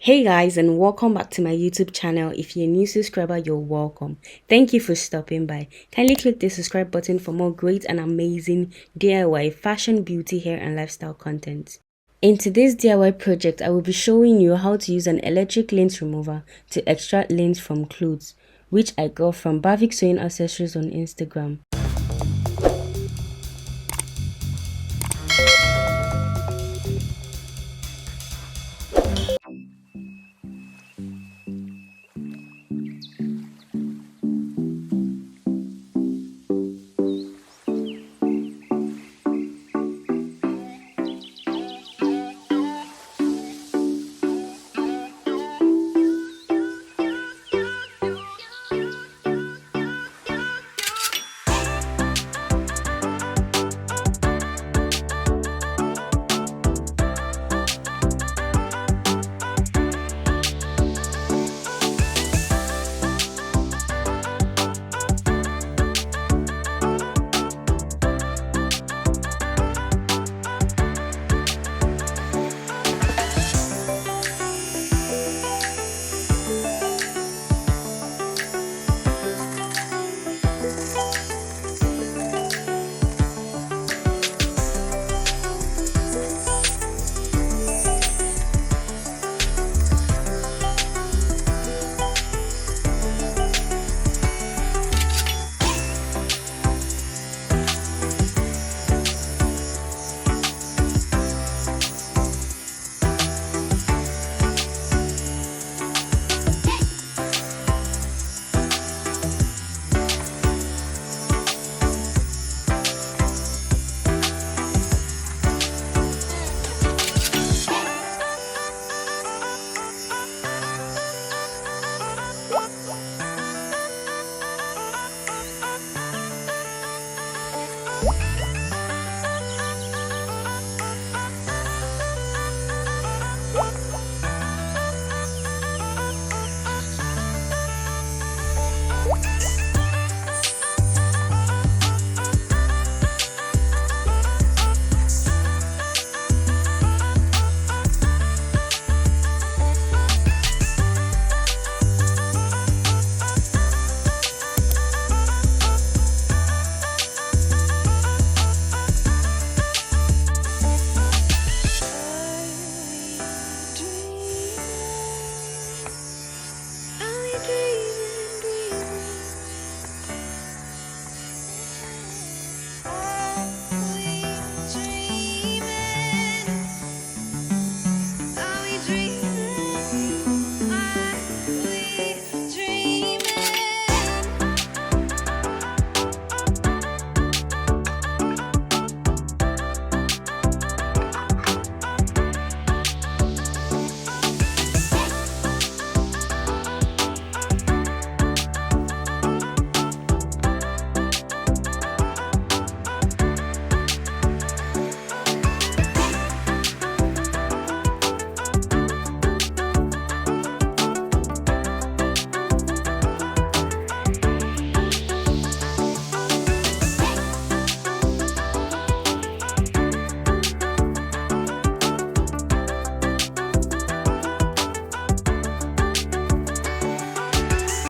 Hey guys, and welcome back to my YouTube channel. If you're a new subscriber, you're welcome. Thank you for stopping by. Kindly click the subscribe button for more great and amazing DIY fashion, beauty, hair and lifestyle content. In today's DIY project, I will be showing you how to use an electric lint remover to extract lint from clothes, which I got from Bavik Sewing Accessories on Instagram.